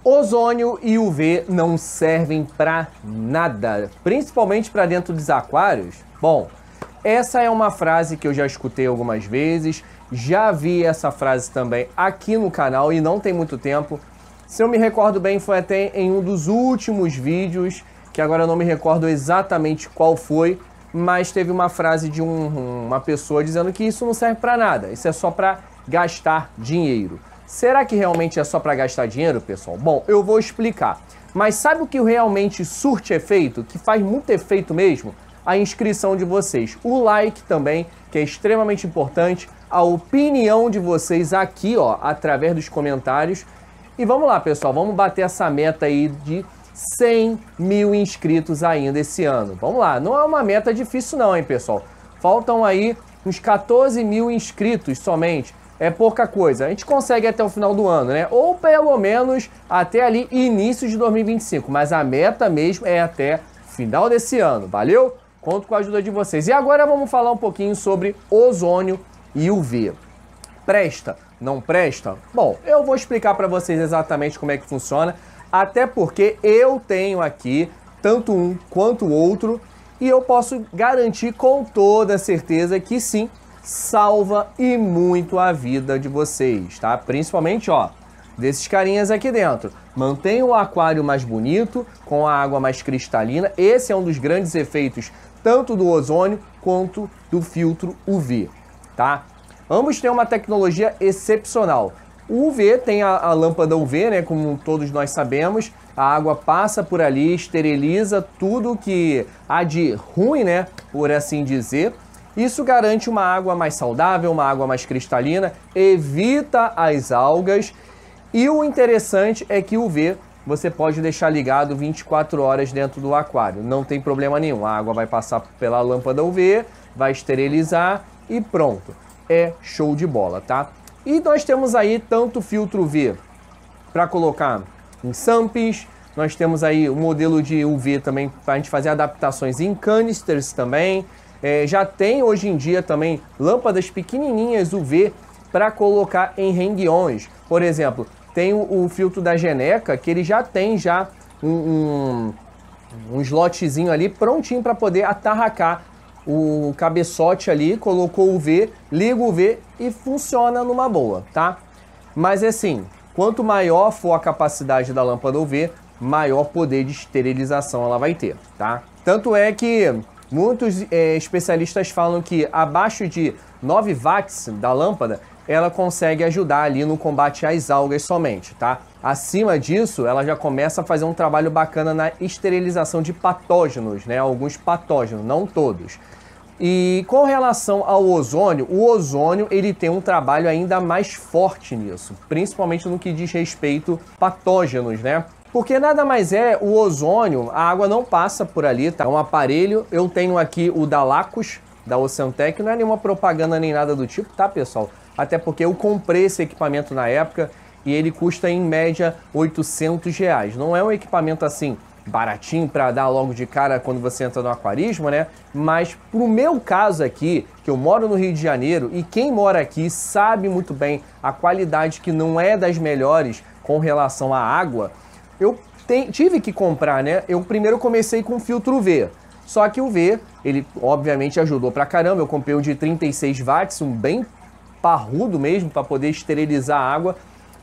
Ozônio e UV não servem para nada, principalmente para dentro dos aquários. Bom, essa é uma frase que eu já escutei algumas vezes, já vi essa frase também aqui no canal e não tem muito tempo. Se eu me recordo bem, foi até em um dos últimos vídeos, que agora eu não me recordo exatamente qual foi, mas teve uma frase de uma pessoa dizendo que isso não serve para nada, isso é só para gastar dinheiro. Será que realmente é só para gastar dinheiro, pessoal? Bom, eu vou explicar. Mas sabe o que realmente surte efeito, que faz muito efeito mesmo? A inscrição de vocês. O like também, que é extremamente importante. A opinião de vocês aqui, ó, através dos comentários. E vamos lá, pessoal, vamos bater essa meta aí de 100 mil inscritos ainda esse ano. Vamos lá, não é uma meta difícil não, hein, pessoal? Faltam aí uns 14 mil inscritos somente. É pouca coisa. A gente consegue até o final do ano, né? Ou pelo menos até ali início de 2025. Mas a meta mesmo é até final desse ano. Valeu? Conto com a ajuda de vocês. E agora vamos falar um pouquinho sobre ozônio e UV. Presta? Não presta? Bom, eu vou explicar para vocês exatamente como é que funciona. Até porque eu tenho aqui tanto um quanto o outro. E eu posso garantir com toda certeza que sim, salva e muito a vida de vocês, tá? Principalmente, ó, desses carinhas aqui dentro. Mantém o aquário mais bonito, com a água mais cristalina. Esse é um dos grandes efeitos, tanto do ozônio quanto do filtro UV, tá? Ambos têm uma tecnologia excepcional. O UV tem a lâmpada UV, né, como todos nós sabemos. A água passa por ali, esteriliza tudo que há de ruim, né, por assim dizer. Isso garante uma água mais saudável, uma água mais cristalina, evita as algas. E o interessante é que o UV você pode deixar ligado 24 horas dentro do aquário. Não tem problema nenhum. A água vai passar pela lâmpada UV, vai esterilizar e pronto. É show de bola, tá? E nós temos aí tanto filtro UV para colocar em samples. Nós temos aí o modelo de UV também para a gente fazer adaptações em canisters também. Já tem hoje em dia também lâmpadas pequenininhas UV para colocar em hang-ons. Por exemplo, tem o filtro da Geneca, que ele já tem um slotzinho ali prontinho para poder atarracar o cabeçote ali, colocou o UV, liga o UV e funciona numa boa, tá? Mas assim, quanto maior for a capacidade da lâmpada UV, maior poder de esterilização ela vai ter, tá? Tanto é que muitos especialistas falam que abaixo de 9 watts da lâmpada, ela consegue ajudar ali no combate às algas somente, tá? Acima disso, ela já começa a fazer um trabalho bacana na esterilização de patógenos, né? Alguns patógenos, não todos. E com relação ao ozônio, o ozônio ele tem um trabalho ainda mais forte nisso, principalmente no que diz respeito a patógenos, né? Porque nada mais é o ozônio, a água não passa por ali, tá? É um aparelho, eu tenho aqui o da Lacos, da Oceantec, não é nenhuma propaganda nem nada do tipo, tá, pessoal? Até porque eu comprei esse equipamento na época e ele custa em média R$800. Não é um equipamento assim baratinho para dar logo de cara quando você entra no aquarismo, né? Mas pro meu caso aqui, que eu moro no Rio de Janeiro e quem mora aqui sabe muito bem a qualidade que não é das melhores com relação à água, eu tive que comprar, né? Eu primeiro comecei com filtro UV. Só que o UV, ele obviamente ajudou pra caramba. Eu comprei um de 36 watts, um bem parrudo mesmo, para poder esterilizar a água.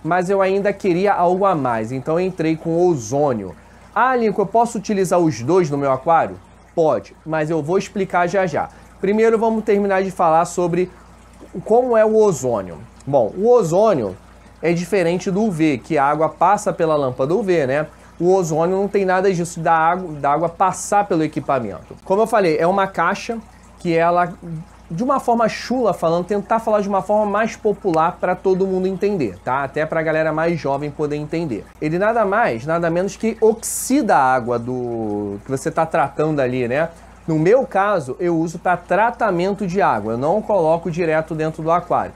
Mas eu ainda queria algo a mais, então eu entrei com ozônio. Ah, Lincoln, eu posso utilizar os dois no meu aquário? Pode, mas eu vou explicar já já. Primeiro vamos terminar de falar sobre como é o ozônio. Bom, o ozônio é diferente do UV, que a água passa pela lâmpada UV, né? O ozônio não tem nada disso da água passar pelo equipamento. Como eu falei, é uma caixa que ela, de uma forma chula falando, tentar falar de uma forma mais popular para todo mundo entender, tá? Até para a galera mais jovem poder entender. Ele nada mais, nada menos que oxida a água do que você está tratando ali, né? No meu caso, eu uso para tratamento de água, eu não coloco direto dentro do aquário.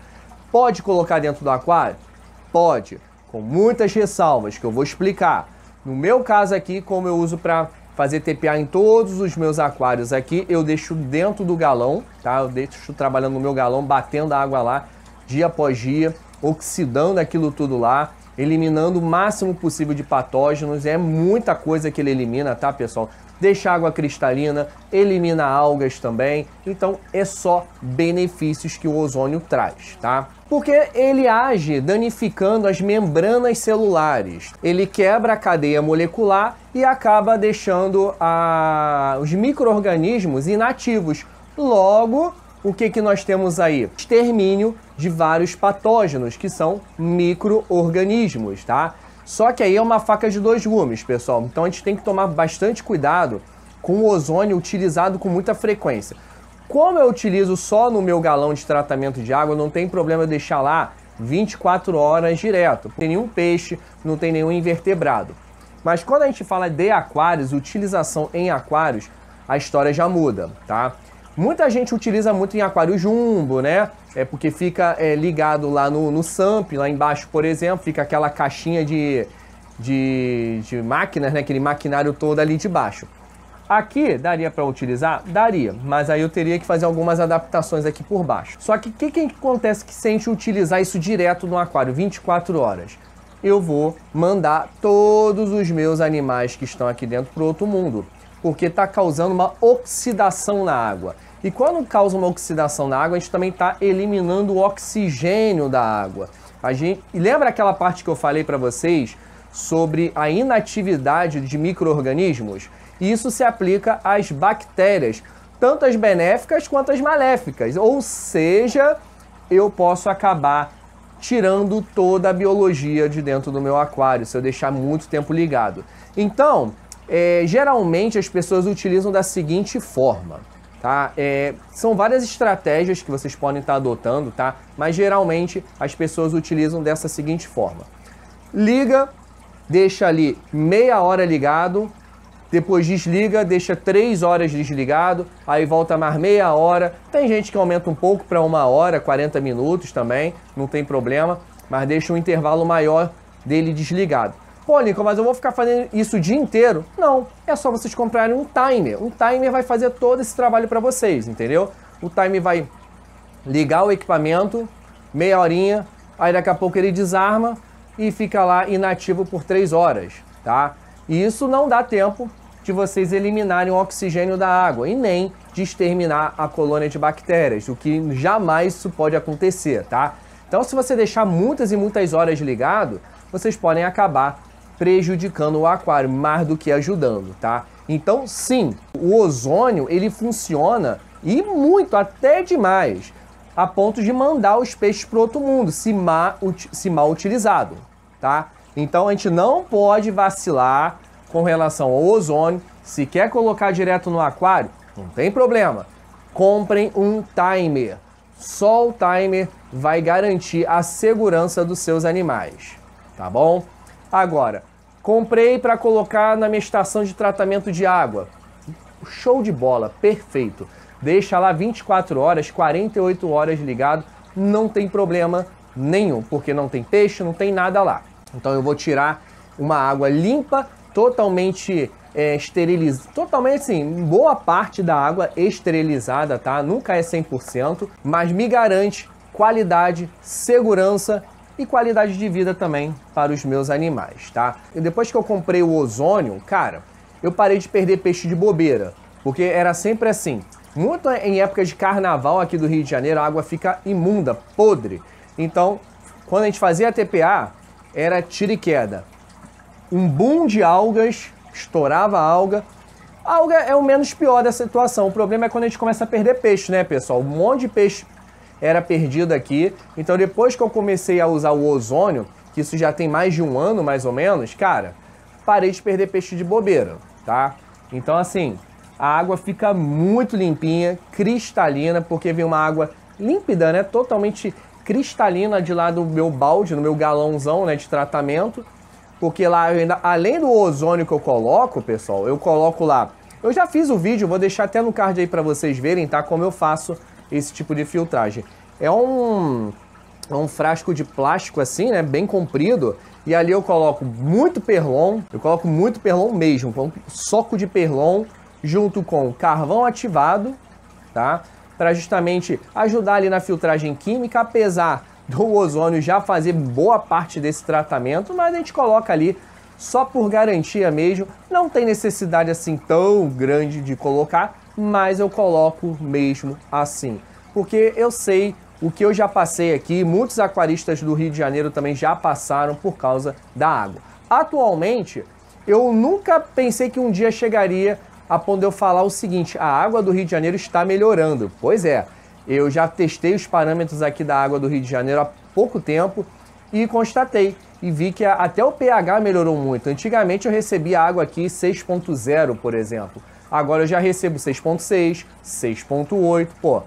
Pode colocar dentro do aquário? Pode, com muitas ressalvas que eu vou explicar. No meu caso aqui, como eu uso para fazer TPA em todos os meus aquários aqui, eu deixo dentro do galão, tá? Eu deixo trabalhando no meu galão, batendo a água lá, dia após dia, oxidando aquilo tudo lá. eliminando o máximo possível de patógenos. É muita coisa que ele elimina, tá, pessoal? Deixa água cristalina, elimina algas também. Então é só benefícios que o ozônio traz, tá? Porque ele age danificando as membranas celulares. Ele quebra a cadeia molecular e acaba deixando os micro-organismos inativos. Logo, o que nós temos aí? Extermínio de vários patógenos, que são micro-organismos, tá? Só que aí é uma faca de dois gumes, pessoal. Então a gente tem que tomar bastante cuidado com o ozônio utilizado com muita frequência. Como eu utilizo só no meu galão de tratamento de água, não tem problema eu deixar lá 24 horas direto. Não tem nenhum peixe, não tem nenhum invertebrado. Mas quando a gente fala de aquários, utilização em aquários, a história já muda, tá? Muita gente utiliza muito em aquário jumbo, né? É porque fica ligado lá no SAMP, lá embaixo, por exemplo, fica aquela caixinha de máquinas, né? Aquele maquinário todo ali de baixo. Aqui daria para utilizar? Daria, mas aí eu teria que fazer algumas adaptações aqui por baixo. Só que o que acontece se a gente utilizar isso direto no aquário, 24 horas? Eu vou mandar todos os meus animais que estão aqui dentro para o outro mundo, porque está causando uma oxidação na água. E quando causa uma oxidação na água, a gente também está eliminando o oxigênio da água. E lembra aquela parte que eu falei para vocês sobre a inatividade de micro-organismos? Isso se aplica às bactérias, tanto as benéficas quanto as maléficas. Ou seja, eu posso acabar tirando toda a biologia de dentro do meu aquário, se eu deixar muito tempo ligado. Então, geralmente as pessoas utilizam da seguinte forma, tá? São várias estratégias que vocês podem estar adotando, tá? Mas geralmente as pessoas utilizam dessa seguinte forma. Liga, deixa ali meia hora ligado, depois desliga, deixa 3 horas desligado, aí volta mais meia hora. Tem gente que aumenta um pouco para 1 hora, 40 minutos também, não tem problema, mas deixa um intervalo maior dele desligado. Pô, Nico, mas eu vou ficar fazendo isso o dia inteiro? Não, é só vocês comprarem um timer. Um timer vai fazer todo esse trabalho para vocês, entendeu? O timer vai ligar o equipamento, meia horinha, aí daqui a pouco ele desarma e fica lá inativo por 3 horas, tá? E isso não dá tempo de vocês eliminarem o oxigênio da água e nem de exterminar a colônia de bactérias, o que jamais isso pode acontecer, tá? Então, se você deixar muitas e muitas horas ligado, vocês podem acabar prejudicando o aquário mais do que ajudando, tá? Então, sim, o ozônio, ele funciona e muito, até demais, a ponto de mandar os peixes para o outro mundo, se mal utilizado, tá? Então, a gente não pode vacilar com relação ao ozônio. Se quer colocar direto no aquário, não tem problema. Comprem um timer. Só o timer vai garantir a segurança dos seus animais, tá bom? Agora, comprei para colocar na minha estação de tratamento de água. Show de bola, perfeito. Deixa lá 24 horas, 48 horas ligado, não tem problema nenhum, porque não tem peixe, não tem nada lá. Então eu vou tirar uma água limpa, totalmente esterilizada, totalmente assim, boa parte da água esterilizada, tá? Nunca é 100%, mas me garante qualidade, segurança e qualidade de vida também para os meus animais, tá? E depois que eu comprei o ozônio, cara, eu parei de perder peixe de bobeira, porque era sempre assim. Muito em época de carnaval aqui do Rio de Janeiro, a água fica imunda, podre. Então, quando a gente fazia a TPA, era tiro e queda. Um boom de algas, estourava a alga. A alga é o menos pior da situação. O problema é quando a gente começa a perder peixe, né, pessoal? Um monte de peixe era perdido aqui. Então, depois que eu comecei a usar o ozônio, que isso já tem mais de 1 ano, mais ou menos, cara, parei de perder peixe de bobeira, tá? Então, assim, a água fica muito limpinha, cristalina, porque vem uma água límpida, né? Totalmente cristalina de lá do meu balde, no meu galãozão, né, de tratamento. Porque lá, eu ainda, além do ozônio que eu coloco, pessoal, eu coloco lá... Eu já fiz o vídeo, vou deixar até no card aí para vocês verem, tá? Como eu faço esse tipo de filtragem. É um frasco de plástico assim, né? Bem comprido. E ali eu coloco muito perlon. Eu coloco muito perlon mesmo. Um soco de perlon junto com carvão ativado, tá? Para justamente ajudar ali na filtragem química, apesar do ozônio já fazer boa parte desse tratamento, mas a gente coloca ali só por garantia mesmo. Não tem necessidade assim tão grande de colocar, mas eu coloco mesmo assim. Porque eu sei o que eu já passei aqui, muitos aquaristas do Rio de Janeiro também já passaram por causa da água. Atualmente, eu nunca pensei que um dia chegaria a ponto de eu falar o seguinte: a água do Rio de Janeiro está melhorando. Pois é, eu já testei os parâmetros aqui da água do Rio de Janeiro há pouco tempo e constatei e vi que até o pH melhorou muito. Antigamente eu recebia água aqui 6.0, por exemplo. Agora eu já recebo 6.6, 6.8, pô,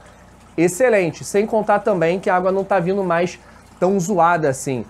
excelente. Sem contar também que a água não está vindo mais tão zoada assim.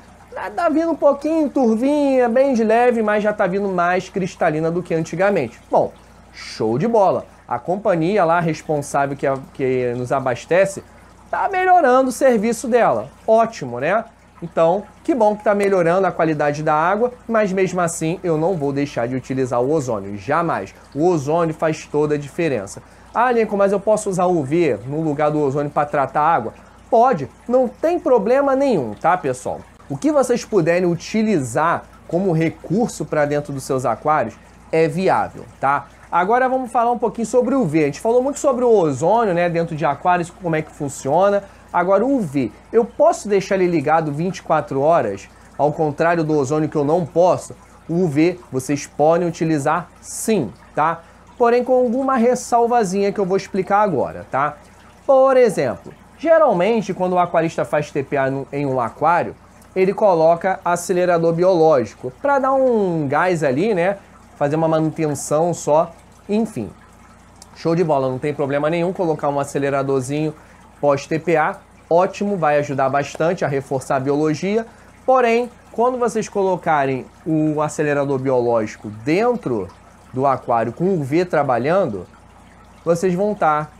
Tá vindo um pouquinho turvinha, bem de leve, mas já tá vindo mais cristalina do que antigamente. Bom, show de bola. A companhia lá responsável que nos abastece tá melhorando o serviço dela. Ótimo, né? Então, que bom que tá melhorando a qualidade da água, mas mesmo assim eu não vou deixar de utilizar o ozônio, jamais. O ozônio faz toda a diferença. Ah, Lincoln, mas eu posso usar o UV no lugar do ozônio para tratar a água? Pode, não tem problema nenhum, tá, pessoal? O que vocês puderem utilizar como recurso para dentro dos seus aquários é viável, tá? Agora vamos falar um pouquinho sobre o UV. A gente falou muito sobre o ozônio, né, dentro de aquários, como é que funciona. Agora o UV, eu posso deixar ele ligado 24 horas? Ao contrário do ozônio que eu não posso? O UV vocês podem utilizar sim, tá? Porém com alguma ressalvazinha que eu vou explicar agora, tá? Por exemplo, geralmente quando o aquarista faz TPA em um aquário, ele coloca acelerador biológico para dar um gás ali, né? Fazer uma manutenção só, enfim. Show de bola, não tem problema nenhum colocar um aceleradorzinho pós-TPA, ótimo, vai ajudar bastante a reforçar a biologia. Porém, quando vocês colocarem o acelerador biológico dentro do aquário com o UV trabalhando, vocês vão estar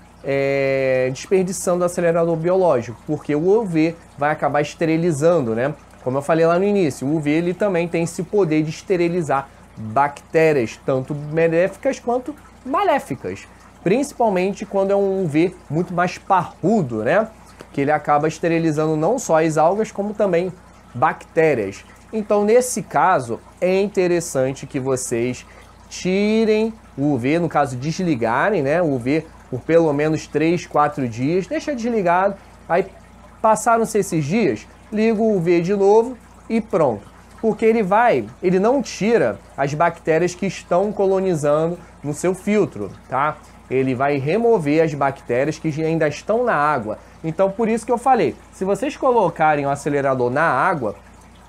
desperdiçando o acelerador biológico, porque o UV vai acabar esterilizando, né? Como eu falei lá no início, o UV ele também tem esse poder de esterilizar bactérias, tanto benéficas quanto maléficas. Principalmente quando é um UV muito mais parrudo, né? Que ele acaba esterilizando não só as algas, como também bactérias. Então, nesse caso, é interessante que vocês tirem o UV, no caso, desligarem, né? O UV por pelo menos 3, 4 dias, deixa desligado, aí passaram-se esses dias, liga o UV de novo e pronto. Porque ele não tira as bactérias que estão colonizando no seu filtro, tá? Ele vai remover as bactérias que ainda estão na água. Então, por isso que eu falei, se vocês colocarem o acelerador na água,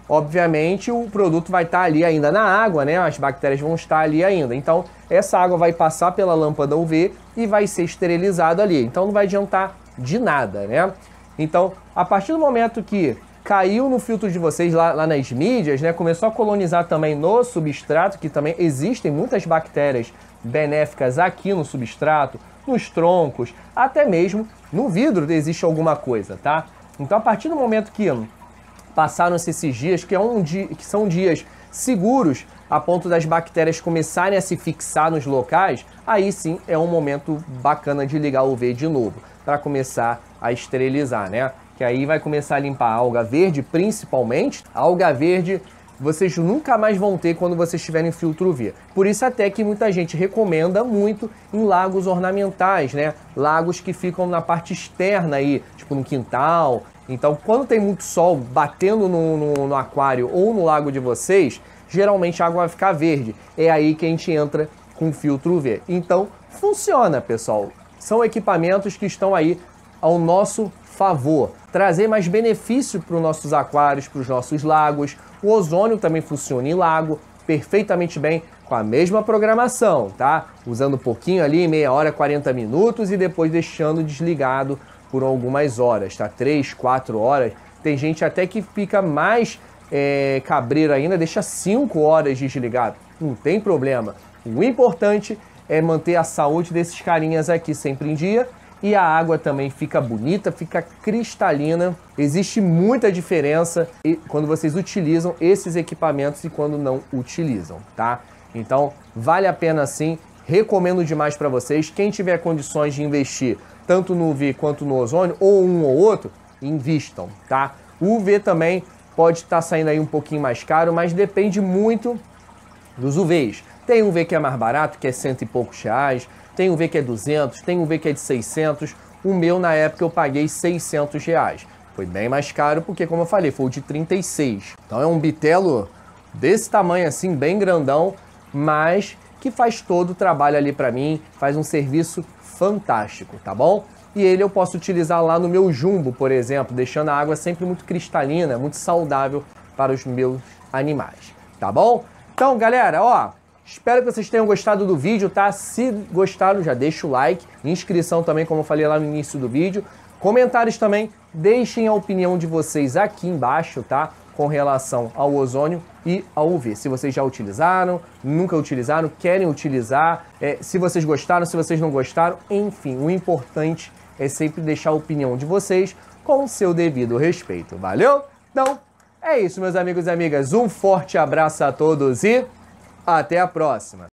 obviamente o produto vai estar ali ainda na água, né? As bactérias vão estar ali ainda. Então, essa água vai passar pela lâmpada UV e vai ser esterilizado ali. Então, não vai adiantar de nada, né? Então, a partir do momento que caiu no filtro de vocês lá nas mídias, né? Começou a colonizar também no substrato, que também existem muitas bactérias benéficas aqui no substrato, nos troncos, até mesmo no vidro existe alguma coisa, tá? Então, a partir do momento que passaram-se esses dias, que são dias seguros, a ponto das bactérias começarem a se fixar nos locais, aí sim é um momento bacana de ligar o UV de novo, para começar a esterilizar, né? Que aí vai começar a limpar a alga verde, principalmente. A alga verde vocês nunca mais vão ter quando vocês tiverem filtro UV. Por isso até que muita gente recomenda muito em lagos ornamentais, né? Lagos que ficam na parte externa aí, tipo no quintal. Então, quando tem muito sol batendo no aquário ou no lago de vocês, geralmente a água vai ficar verde. É aí que a gente entra com filtro UV. Então, funciona, pessoal. São equipamentos que estão aí ao nosso favor. Trazer mais benefício para os nossos aquários, para os nossos lagos. O ozônio também funciona em lago perfeitamente bem com a mesma programação, tá? Usando um pouquinho ali, meia hora, 40 minutos e depois deixando desligado por algumas horas, tá? 3, 4 horas. Tem gente até que fica mais cabreiro ainda, deixa 5 horas desligado. Não tem problema. O importante é manter a saúde desses carinhas aqui sempre em dia. E a água também fica bonita, fica cristalina. Existe muita diferença quando vocês utilizam esses equipamentos e quando não utilizam, tá? Então, vale a pena sim, recomendo demais para vocês. Quem tiver condições de investir tanto no UV quanto no ozônio, ou um ou outro, invistam, tá? O UV também pode estar saindo aí um pouquinho mais caro, mas depende muito dos UVs. Tem UV que é mais barato, que é R$100 e poucos reais, tem UV que é 200, tem UV que é de 600. O meu, na época, eu paguei R$600. Foi bem mais caro porque, como eu falei, foi o de 36. Então é um bitelo desse tamanho assim, bem grandão, mas que faz todo o trabalho ali para mim, faz um serviço fantástico, tá bom? E ele eu posso utilizar lá no meu jumbo, por exemplo, deixando a água sempre muito cristalina, muito saudável para os meus animais, tá bom? Então, galera, ó, espero que vocês tenham gostado do vídeo, tá? Se gostaram, já deixa o like, inscrição também, como eu falei lá no início do vídeo. Comentários também, deixem a opinião de vocês aqui embaixo, tá? Com relação ao ozônio e ao UV. Se vocês já utilizaram, nunca utilizaram, querem utilizar, se vocês gostaram, se vocês não gostaram, enfim, o importante é sempre deixar a opinião de vocês com o seu devido respeito. Valeu? Então, é isso, meus amigos e amigas. Um forte abraço a todos e até a próxima.